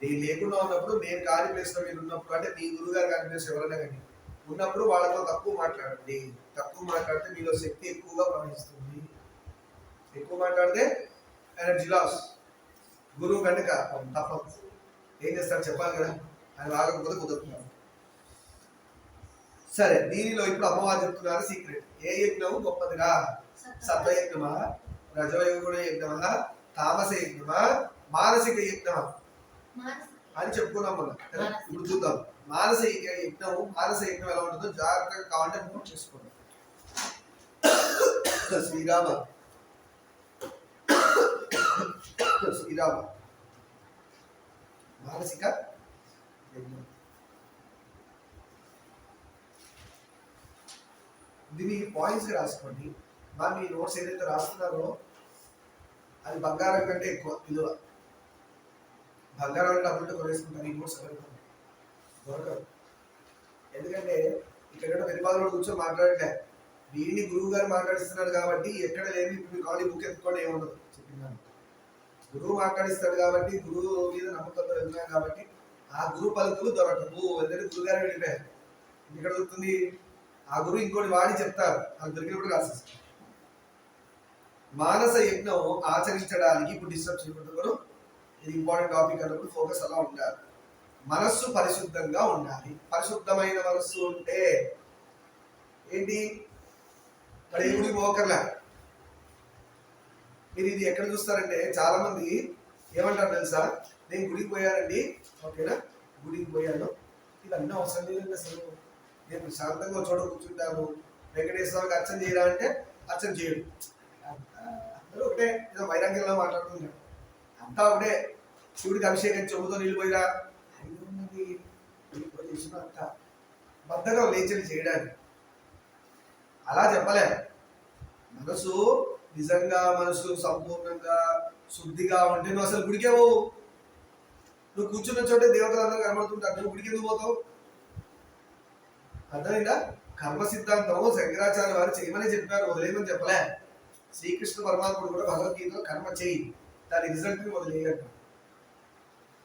నేను లేకుండా ఉన్నప్పుడు, నేను కాని ప్లేస్లో మీరు ఉన్నప్పుడు, అంటే మీ గురుగారు కాని ప్లేస్ ఎవరైనా కానీ ఉన్నప్పుడు వాళ్ళతో తక్కువ మాట్లాడండి. తక్కువ మాట్లాడితే మీలో శక్తి ఎక్కువగా ప్రవహిస్తుంది. ఎక్కువ మాట్లాడితే ఎనర్జీ లాస్. గురువు కంటే తప్పదు. ఏం చేస్తారు చెప్పాలి కదా, ఆయన రాకపోతే కుదురుతున్నారు. సరే, దీనిలో ఇప్పుడు అమ్మవారు చెప్తున్నారు సీక్రెట్. ఏ యజ్ఞము గొప్పదిరా? సత్వయజ్ఞమా, రజోగుణ యజ్ఞమా, తామస యజ్ఞమా, మానసిక యజ్ఞమా అని చెప్పుకున్నాం మనం. ఇప్పుడు చూద్దాం మానసిక యజ్ఞము. మానసిక యజ్ఞం ఎలా ఉంటుందో జాగ్రత్తగా కావాలంటే నోట్ చేసుకోండి. శ్రీరామ మానసిక యజ్ఞం. దీన్ని పాయింట్స్ రాసుకోండి. మా మీ నోట్స్ ఏదైతే రాస్తున్నారో అది బంగారం కంటే ఎక్కువ విలువ. బంగారం అంటే అమౌంట్ కొనేసుకుంటారు, ఈ నోట్స్ దొరకదు. ఎందుకంటే ఇక్కడ వెనుపాలు కూర్చొని మాట్లాడలే, వీడిని గురువు గారు మాట్లాడిస్తున్నాడు కాబట్టి ఎక్కడ లేని ఇప్పుడు కావాలి బుక్ ఎత్తుకొని ఏముండదు చెప్పినాను. గురువు మాట్లాడిస్తాడు కాబట్టి గురువు మీద నమ్మకంతో వెళ్తున్నాం కాబట్టి ఆ గురువు పలుకులు దొరకవు. ఎందుకంటే గురువు గారు వెళ్ళిపోయారు. ఇక్కడ దొరుకుతుంది ఆ గురువు ఇంకోటి వాడి చెప్తారు, అది దొరికినప్పుడు రాసేస్తారు. మానస యజ్ఞం ఆచరించడానికి ఇప్పుడు డిస్టర్బ్ చేయకూడదు, ఇది ఇంపార్టెంట్ టాపిక్ అన్నప్పుడు ఫోకస్ అలా ఉండాలి. మనస్సు పరిశుద్ధంగా ఉండాలి. పరిశుద్ధమైన మనస్సు ఉంటే ఏంటి, మరి ఏ గుడికి పోకర్లా. మీరు ఇది ఎక్కడ చూస్తారంటే చాలా మంది ఏమంటారు తెలుసా, నేను గుడికి పోయానండి, ఓకేనా గుడికి పోయాను, ఇవన్నీ అవసరం లేదండి, అసలు నేను ప్రశాంతంగా చోట కూర్చుంటాను, వెంకటేశ్వరకి అర్చన చేయరా అంటే అర్చన చేయడు. అందరూ ఒకటే, ఏదో వైరాగ్యంలో మాట్లాడుతున్నాడు, అంతా ఒకటే. శివుడికి అభిషేకం చెబుతో నీళ్ళు పోయిరా ఉన్నది, అంత బద్దగా లేచని చేయడానికి అలా చెప్పలే. మనసు నిజంగా మనసు సంపూర్ణంగా శుద్ధిగా ఉంటే నువ్వు అసలు గుడికే పోవు. నువ్వు కూర్చున్న చోటే దేవతలు అందరూ కనబడుతుంటారు, నువ్వు గుడికి ఎందుకు పోతావు? అర్థమైందా? కర్మ సిద్ధాంతం శంకరాచార్య వారు చేయమని చెప్పారు, వదిలేయమని చెప్పలే. శ్రీకృష్ణ పరమాత్ముడు కూడా భగవద్గీతలో కర్మ చెయ్యి, దాని రిజల్ట్ ని వదిలేయట.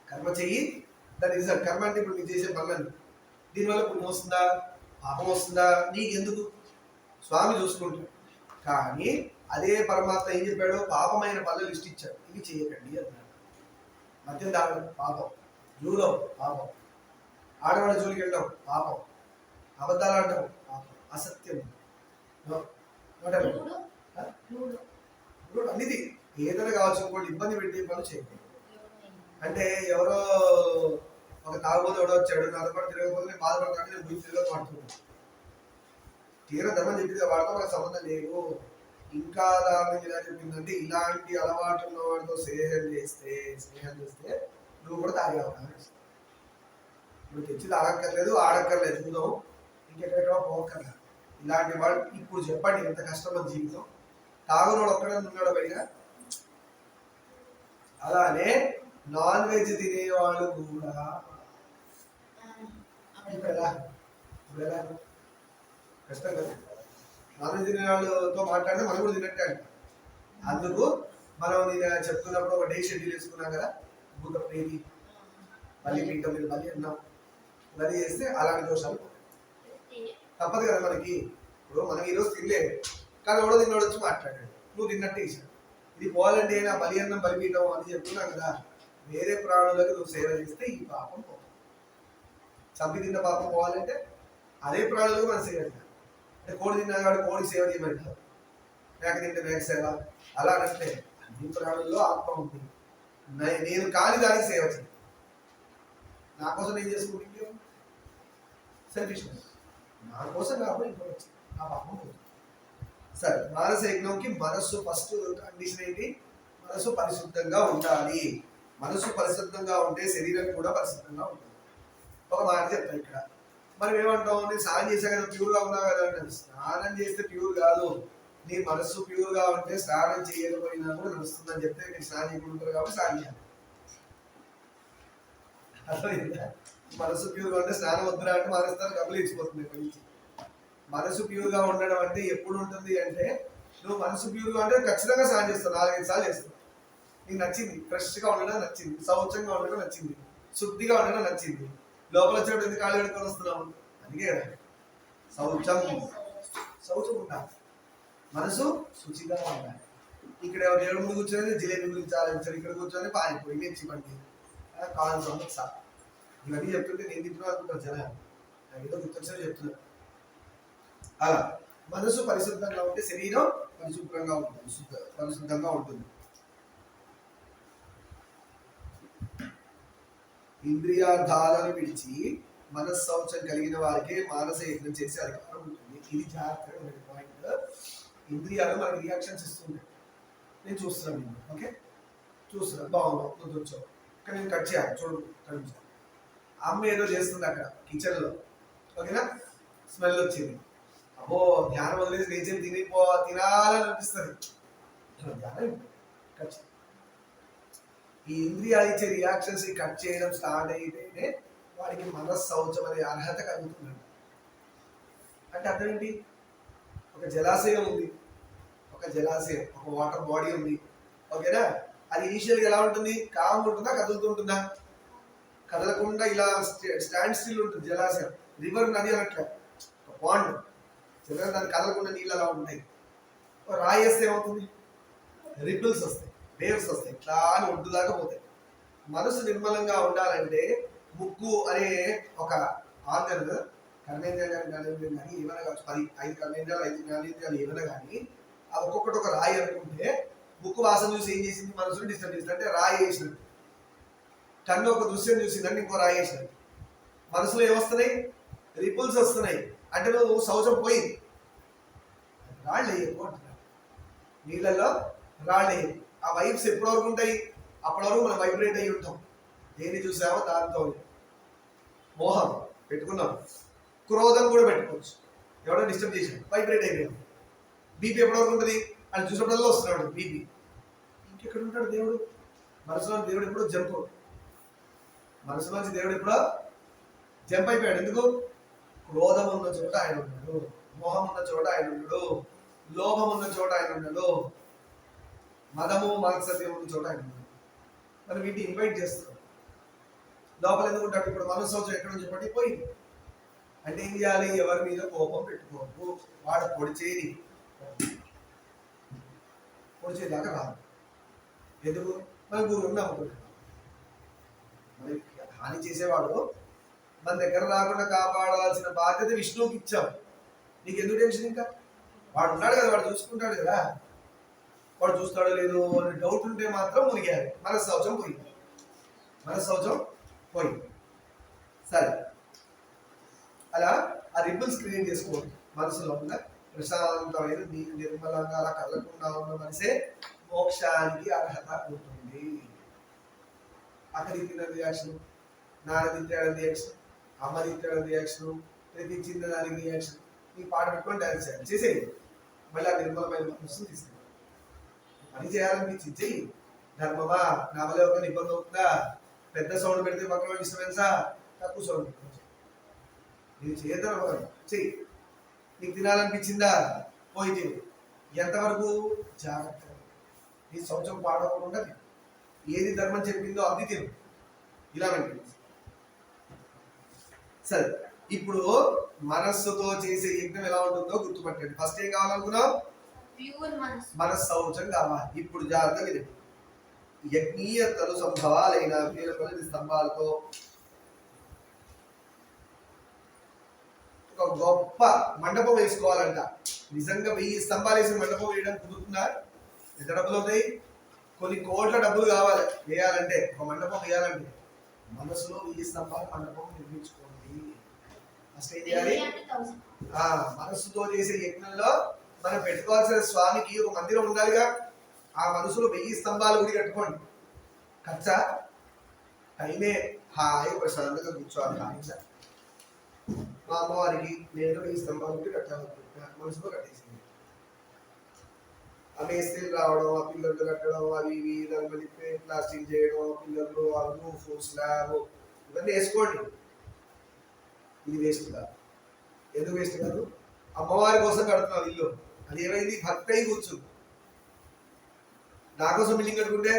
కర్మ చెయ్యి, దాని రిజల్ట్. కర్మ అంటే ఇప్పుడు మీరు చేసే పనులని, దీనివల్ల పుణ్యం వస్తుందా పాపం వస్తుందా నీకెందుకు, స్వామి చూసుకుంటాడు. కానీ అదే పరమాత్మ ఏం చెప్పాడు, పాపమైన పనులు లిస్ట్ ఇచ్చాడు, ఇవి చేయకండి అన్నాడు. మద్యం తాగడం పాపం, జూలో పాపం, ఆడవాళ్ళ జోలికి వెళ్ళడం పాపం, అబద్ధాలు ఆడడం పాపం, అసత్యం అన్నిది ఏదైనా కావచ్చు, ఇంకోటి ఇబ్బంది పెట్టే పనులు చేయకండి. అంటే ఎవరో ఒక తాగుబోతు ఎవడో వచ్చాడు, నాతో పాటు తిరగకపోతే నేను బాధపడతాను, నేను గురి తిరగదు వాడుతున్నాను. తీర ధర్మం చెప్పింది వాడితో మనకు సంబంధం లేదు. ఇంకా దాని ఇలా చెప్పిందంటే ఇలాంటి అలవాటు ఉన్న వాడితో స్నేహం చేస్తే నువ్వు కూడా తాగే అవకాశం. నువ్వు తెచ్చి తాగక్కర్లేదు, ఆడక్కర్లేదు, చూద్దాం ఇంకెక్కడెక్కడ పోక్కర్లేదు. ఇలాంటి వాడు ఇప్పుడు చెప్పండి ఎంత కష్టమైన జీవితం. తాగునోడు ఒక్కడే ఉన్నాడు బయట. అలానే నాన్ వెజ్ తినేవాళ్ళు కూడా ఇప్పుడు ఎలా కష్టం కదా. నాన్ వెజ్ తినేవాళ్ళతో మాట్లాడితే మనం కూడా తినట్టే అంట. అందుకు మనం నేను చెప్తున్నప్పుడు ఒక డే షెడ్యూల్ వేసుకున్నాం కదా, భూత ప్రేమి మళ్ళీ పీఠం మీద మళ్ళీ అన్నాం, మళ్ళీ చేస్తే అలాంటి దోషాలు తప్పదు కదా మనకి. ఇప్పుడు మనం ఈరోజు తినలేదు కానీ ఎవడో తిన్నోడు వచ్చి మాట్లాడాడు, నువ్వు తిన్నట్టే ఇచ్చాడు. ఇది పోవాలంటే నా బలి అన్నం బలిపీఠం అని చెప్తున్నావు కదా, వేరే ప్రాణులకు నువ్వు సేవ చేస్తే ఈ పాపం పోవాలి. చంపి తిన్న పాపం పోవాలంటే అదే ప్రాణులకు మనం సేవ చేయాలి. అంటే కోడి తిన్నాడు కోడి సేవ చేయమంటారు, మేక తింటే మేక సేవ అలా అంటే అన్ని ప్రాణుల్లో ఆత్మ ఉంటుంది. నేను కాని దానికి సేవ చేయాలి, నా కోసం ఏం చేసుకుంటే సెల్ఫిష్నెస్, నా కోసం కాబట్టి ఇంకోవచ్చు ఆ పాపం పోతుంది. సరే, మానస యజ్ఞంకి మనస్సు ఫస్ట్ కండిషన్ ఏంటి, మనసు పరిశుద్ధంగా ఉండాలి. మనసు పరిశుద్ధంగా ఉంటే శరీరం కూడా పరిశుద్ధంగా ఉంటుంది. ఒక మాట చెప్తాను ఇక్కడ, మనం ఏమంటాం, నేను స్నానం చేసా కదా ప్యూర్గా ఉన్నా కదా అంటే, స్నానం చేస్తే ప్యూర్ కాదు, నీ మనస్సు ప్యూర్గా ఉంటే స్నానం చేయకపోయినా కూడా నడుస్తుందని చెప్తే మీరు స్నానం చేయకుంటారు కాబట్టి స్నానం చేయాలి. అర్థమైందా? మనసు ప్యూర్గా ఉంటే స్నానం వద్దురా అంటే మానేస్తారు, డబ్బులు ఇచ్చిపోతుంది గురించి. మనసు ప్యూర్గా ఉండడం అంటే ఎప్పుడు ఉంటుంది అంటే, నువ్వు మనసు ప్యూర్గా ఉంటే ఖచ్చితంగా స్నానం చేస్తావు, 4-5 సార్లు చేస్తావు. నీకు నచ్చింది, ఫ్రెష్గా ఉండడం నచ్చింది, శౌచంగా ఉండడం నచ్చింది, శుద్ధిగా ఉండడం నచ్చింది. లోపల వచ్చేటప్పుడు ఎందుకు కాళ్ళు కడుక్కొని వస్తున్నావు? అందుకే కదా శౌచం ఉండాలి, మనసు శుచిగా ఉండాలి. ఇక్కడ దేవుడి ముందు కూర్చొని జిలేబీ గురించి ఆలోచించారు, ఇక్కడ కూర్చొని పారిపోయి మిర్చి పండి కావాలి సమస్య ఇవన్నీ చెప్తుంటే నేను తింటున్నా అనుకుంటాను జనాలు, ఏదో గుర్తొచ్చని చెప్తున్నా. అలా మనసు పరిశుద్ధంగా ఉంటే శరీరం పరిశుభ్రంగా ఉంటుంది, పరిశుద్ధంగా ఉంటుంది. ఇంద్రియార్థాలను విడిచి మనస్సౌచం కలిగిన వారికే మానస యజ్ఞం చేసే అధికారం ఉంటుంది. ఇది జాగ్రత్తగా పాయింట్. ఇంద్రియాలు మనకి రియాక్షన్స్ ఇస్తున్నాయి, నేను చూస్తున్నాను, నేను ఓకే చూస్తున్నాను, బాగున్నావు, నువ్వు వచ్చావు, కానీ నేను కట్ చేయాలి, చూడు కనిపించాలి. అమ్మ ఏదో చేస్తుంది అక్కడ కిచెన్లో, ఓకేనా, స్మెల్ వచ్చింది, అబ్బో ధ్యానం వదిలేసి లేచి తినాలని అనిపిస్తుంది. ధ్యానం ఖచ్చితంగా ఈ ఇంద్రియాలు ఇచ్చే రియాక్షన్స్ కట్ చేయడం స్టార్ట్ అయితేనే వాడికి మనస్సౌచం అనే అర్హత కలుగుతుందండి. అంటే అర్థం ఏంటి? ఒక జలాశయం ఉంది, ఒక వాటర్ బాడీ ఉంది, ఓకేనా? అది ఇనిషియల్గా ఎలా ఉంటుంది? కామ్ ఉంటుందా, కదులుతుంటుందా? కదలకుండా ఇలా స్టాండ్ స్టిల్ ఉంటుంది జలాశయం. రివర్, నది అన్నట్లే ఒక పాండ్, జనరల్ దాన్ని కదలకుండా నీళ్ళు అలా ఉంటాయి. రాయి వేస్తే ఏమవుతుంది? రిపుల్స్ వస్తాయి, వేవ్స్ వస్తాయి, ఇట్లా అని ఒడ్డు దాకా పోతాయి. మనసు నిర్మలంగా ఉండాలంటే ముక్కు అనే ఒక ఆర్గన్, కర్మేంద్రియాలు జ్ఞానేంద్రియం కానీ ఏమైనా కావచ్చు, 5 కర్మేంద్రియాలు 5 జ్ఞానేంద్రియాలు ఏమైనా కానీ అది ఒక్కొక్కటి ఒక రాయి అనుకుంటే ముక్కు వాసన చూసి ఏం చేసింది? మనసును డిస్టర్బ్ చేసింది, అంటే రాయి వేసినట్టు. కన్ను ఒక దృశ్యం చూసిందంటే ఇంకో రాయి వేసినట్టు. మనసులో ఏమొస్తున్నాయి? రిపుల్స్ వస్తున్నాయి. అంటే నువ్వు శౌచం పోయింది. రాళ్ళు వేయకు అంటున్నాడు. నీళ్ళల్లో రాళ్ళు వేయకు. ఆ వైబ్స్ ఎప్పటి వరకు ఉంటాయి? అప్పటి వరకు మనం వైబ్రేట్ అయ్యి ఉంటాం. దేన్ని చూసామో దాంతో. మోహం పెట్టుకున్నాం, క్రోధం కూడా పెట్టుకోవచ్చు. ఎవడో డిస్టర్బ్ చేశాడు, వైబ్రేట్ అయిపోయాం. బీపీ ఎప్పటి వరకు ఉంటుంది? అని చూసినప్పుడల్లా వస్తున్నాడు బీపీ. ఇంకెక్కడ ఉంటాడు దేవుడు? మనసులో దేవుడు ఎప్పుడో జంప్, మనసులోంచి దేవుడు ఎప్పుడో జంప్ అయిపోయాడు. ఎందుకు? క్రోధం ఉన్న చోట ఆయన ఉన్నాడు, మోహం ఉన్న చోట ఆయన ఉన్నాడు, లోభం ఉన్న చోట ఆయన ఉన్నాడు, మదము మాత్సర్యం ఉన్న చోట ఆయన ఉన్నాడు. మరి వీటిని ఇన్వైట్ చేస్తున్నాడు. లోపల ఎందుకు ఉంటాడు? ఇప్పుడు మనస్సు ఎక్కడ నుంచి చెప్పండి పోయింది. అంటే ఏం చేయాలి? ఎవరి మీద కోపం పెట్టుకోకు. వాడు పొడిచేది పొడిచేదాకా రాదు. ఎందుకు? మన గురువుని నమ్ముకుంటున్నాం. మరి హాని చేసేవాడు మన దగ్గర రాకుండా కాపాడాల్సిన బాధ్యత విష్ణువుకి ఇచ్చాం. నీకు ఎందుకు టెన్షన్? ఇంకా వాడు ఉన్నాడు కదా, వాడు చూసుకుంటాడు కదా. వాడు చూస్తాడో లేదో అని డౌట్ ఉంటే మాత్రం మునిగాలి. మనస్సౌచం పోయింది, మనస్సౌచం పోయింది. సరే, అలా ఆ రిబుల్స్ క్రియేట్ చేసుకోండి మనసులో ఉన్న ప్రశాంతమైన నిర్మలంగా అలా కదలకుండా ఉన్న మనసే మోక్షానికి అర్హత ఉంటుంది. అక్కడికి తిన్న రియాక్షన్, నాన్న తిట్టాడని రియాక్షన్, అమ్మ తిట్టాడని రియాక్షన్, ప్రతి చిన్న దానికి రియాక్షన్. నీ పాట పెట్టుకొని డాన్స్ చేయాలి, చేసేది. మళ్ళీ ఆ నిర్మలమైన మనసును తీసుకెళ్ళి పని చేయాలనిపించి చెయ్యి. ధర్మమా, నా వల్ల ఒక ఇబ్బంది అవుతుందా? పెద్ద సౌండ్ పెడితే పక్కన డిస్టర్బెన్సా? తక్కువ సౌండ్ పెట్టుకోవచ్చు. నేను చేద్దాం చెయ్యి. నీకు తినాలనిపించిందా? పోయి తిని. ఎంతవరకు? జాగ్రత్త. నీ శౌచం పాడవకుండా ఏది ధర్మం చెప్పిందో అది తిను. ఇలా వెంటనే. సరే, ఇప్పుడు మనస్సుతో చేసే యజ్ఞం ఎలా ఉంటుందో గుర్తుపట్టండి. ఫస్ట్ ఏం కావాలనుకున్నావు? మనస్సౌచం కావాలి. ఇప్పుడు జాగ్రత్తగా వినండి. యజ్ఞీయ తను సంభవాలైన వేల స్తంభాలతో ఒక గొప్ప మండపం వేసుకోవాలంట. నిజంగా 1000 స్తంభాలు వేసి మండపం వేయడం కుదురుతుందా? ఎంత డబ్బులు అవుతాయి? కొన్ని కోట్ల డబ్బులు కావాలి వేయాలంటే. ఒక మండపం వేయాలంటే మనసులో 1000 స్తంభాల మండపం నిర్మించుకోండి. ఫస్ట్ ఏం చేయాలి? మనస్సుతో చేసే యజ్ఞంలో మనం పెట్టుకోవాల్సిన స్వామికి ఒక మందిరం ఉండాలిగా. ఆ మనసులో 1000 స్తంభాలు గుడి కట్టుకోండి. ఖర్చా? టైమే. హాయి ప్రశాంతంగా కూర్చోవాలి. హాయిగా మా అమ్మవారికి నేను 1000 స్తంభాలు గుడి కట్టాలనుకుంటున్నా, మనసులో కట్టేసింది. ఆ మేస్త్రీలు రావడం, ఆ పిల్లర్లు కట్టడం, అవి ఇవి దాని మళ్ళీ ప్లాస్టింగ్ చేయడం, పిల్లర్లు, ఆ రూఫ్, స్లాబ్ ఇవన్నీ వేసుకోండి. ఇది వేస్ట్ కాదు. ఎందుకు వేస్ట్ కాదు? అమ్మవారి కోసం కడుతున్నావు ఇల్లు. అది ఏమైంది? భక్తి అయి కూర్చుంది. నా కోసం బిల్డింగ్ కట్టుకుంటే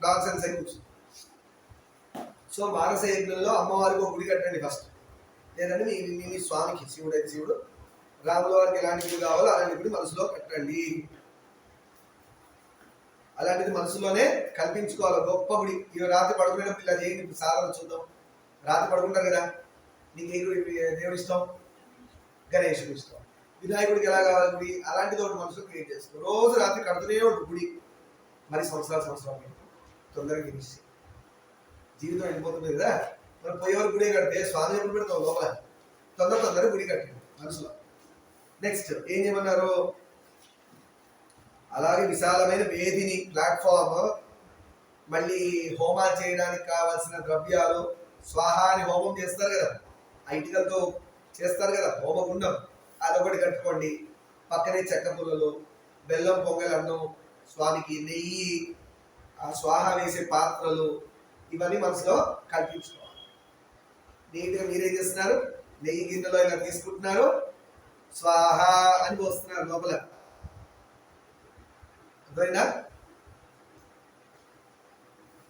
నాన్ సెన్స్ అయి కూర్చుంది. సో మానస యజ్ఞంలో అమ్మవారికి ఒక గుడి కట్టండి ఫస్ట్. లేదంటే మీ స్వామికి, శివుడు అయితే శివుడు, రాముల వారికి ఎలాంటి గుడి కావాలో అలాంటి గుడి మనసులో కట్టండి. అలాంటిది మనసులోనే కల్పించుకోవాలి. గొప్ప గుడి. ఇవి రాత్రి పడుకునేటప్పుడు ఇలా చేయండి. ఇప్పుడు సాధన చూద్దాం. రాత్రి పడుకుంటారు కదా, నీకు ఏ గుడి దేవుడు ఇష్టం? గణేశుడు ఇష్టం. వినాయకుడికి ఎలా కావాలి గుడి? అలాంటిది ఒకటి మనసులో క్రియేట్ చేసుకో. రోజు రాత్రి కడుతూనే ఉంటుంది గుడి. మరి సంవత్సరాలు తొందరగా గెలిచి జీవితం వెళ్ళిపోతుంది కదా. మనం పోయేవారు గుడి కడితే స్వామి ఎప్పుడు పెడతాం లోపల? తొందరగా గుడి కట్టండి మనసులో. నెక్స్ట్ ఏం చేయమన్నారు? అలాగే విశాలమైన వేదిని, ప్లాట్ఫామ్, మళ్ళీ హోమాలు చేయడానికి కావాల్సిన ద్రవ్యాలు, స్వాహాని హోమం చేస్తారు కదా, ఐటికలతో చేస్తారు కదా హోమగుండం, అదొకటి కట్టుకోండి. పక్కనే చెక్క పుల్లలు, బెల్లం పొంగల్ అన్నం, స్వామికి నెయ్యి, ఆ స్వాహ వేసే పాత్రలు, ఇవన్నీ మనసులో కల్పించుకోవాలి. నీట్గా మీరేం చేస్తున్నారు, నెయ్యి గిన్నెలో ఇలా తీసుకుంటున్నారు, స్వాహ అని పోస్తున్నారు లోపల. అర్థమైందా?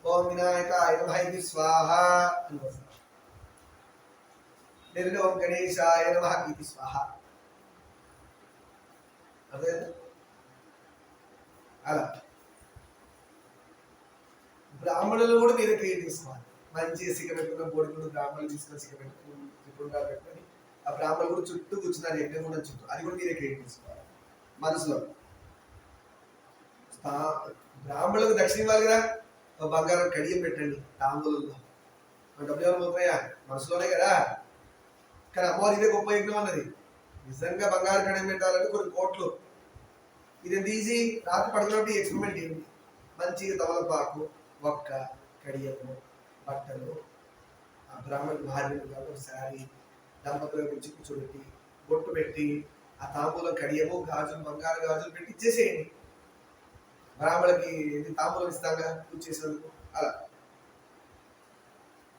ఓం వినాయకాయ నమః ఇది స్వాహ అని పోస్తున్నారు. లేదా ఓం గణేశాయ నమః ఇది స్వాహ. అర్థమైందా? అలా బ్రాహ్మణులు కూడా మీరే క్రియేట్ చేసుకోవాలి. మంచిగా సిగ పెట్టుకున్న బోడిగుడు బ్రాహ్మణులు తీసుకొని సిగ పెట్టుకుని త్రిపుండాలు పెట్టుకొని ఆ బ్రాహ్మణులు కూడా చుట్టూ కూర్చున్నారు యజ్ఞగుండం చుట్టూ. అది కూడా మీరే క్రియేట్ చేసుకోవాలి మనసులో. బ్రాహ్మణులకు దక్షిణ ఇవ్వాలి కదా, బంగారం కడియం పెట్టండి తాంబూలంలో. డబ్బులు ఏమైనా పోతాయా? మనసులోనే కదా. కానీ అమ్మవారు ఇదే గొప్ప యజ్ఞం అన్నది. నిజంగా బంగారు కడియం పెట్టాలంటే కొన్ని కోట్లు. ఇది ఎంత ఈజీ. రాత్రి పడుకున్నప్పుడు ఎక్స్పెరిమెంట్ చేయండి. మంచిగా తమలపాకు, ఒక్క, కడియము, బట్టలు, ఆ బ్రాహ్మణ భార్యలు ఒక శారీ, దంపతుల గురించి కూర్చోబెట్టి బొట్టు పెట్టి ఆ తాంబూలం కడియము, గాజులు, బంగారు గాజులు పెట్టి ఇచ్చేసేయండి. బ్రాహ్మణులకి తాంబూలం ఇస్తాగా పూజ చేసినందుకు. అలా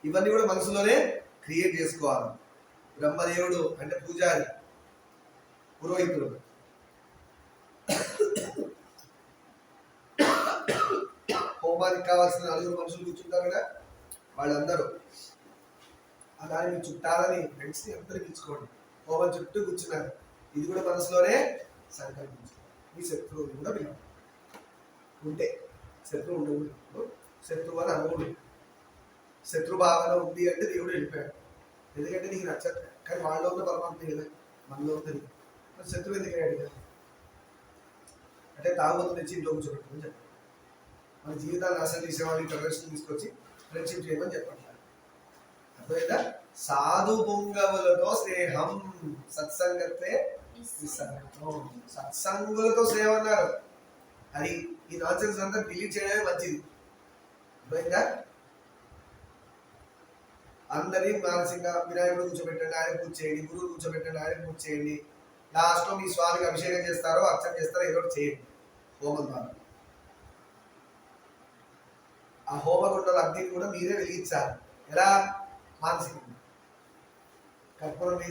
ఇవన్నీ కూడా మనసులోనే క్రియేట్ చేసుకోవాలి. బ్రహ్మదేవుడు అంటే పూజారి, పురోహితుడు. హోమానికి కావాల్సిన 4 మనుషులు కూర్చుంటారు కదా, వాళ్ళందరూ అలానే మీ చుట్టాలని ఫ్రెండ్స్ని అందరూ పిలుచుకోండి. హోమం చుట్టూ కూర్చున్నారు. ఇది కూడా మనసులోనే సంకల్పించుకోండి. మీ శత్రువుని కూడా పిలవండి. ఉంటే శత్రువు ఉండకూడదు. శత్రువు అని అనకూడదు. శత్రు భావన ఉంది అంటే దేవుడు వెళ్ళిపోయాడు. ఎందుకంటే నీకు నచ్చదు. కానీ వాళ్ళలో ఉన్న పరమాత్మ కదా, మనలో ఉంటుంది. మరి శత్రువు ఎందుకు అయ్యాడు కదా? అంటే తాగుబోతు తెచ్చి ఇంట్లో కూర్చోబెట్టుకుని చెప్పాలి. మన జీవితాన్ని నాశనం చేసేవాళ్ళని టెర్రరిస్టులు తీసుకొచ్చి ఫ్రెండ్షిప్ చేయమని చెప్పండి. అర్థమైందా? సాధు పొంగవులతో స్నేహం, సత్సంగతే సత్సంగులతో స్నేహం అన్నారు. అది ఈ నాన్సెన్స్ అంతా డిలీట్ చేయడమే మంచిది. అర్థమైందా? అందరినీ మానసికంగా వినాయకుడు కూర్చోబెట్టండి, ఆయన పూజ చేయండి. గురువు కూర్చోబెట్టండి, ఆయన పూజ చేయండి. లాస్ట్లో మీ స్వామికి అభిషేకం చేస్తారో అర్చన చేస్తారో ఏదో ఒకటి చేయండి హోమం ద్వారా. ఆ హోమగుండాల అగ్నిని కూడా మీరే వెలిగించాలి. ఎలా? మానసికంగా కర్పూరం వేసి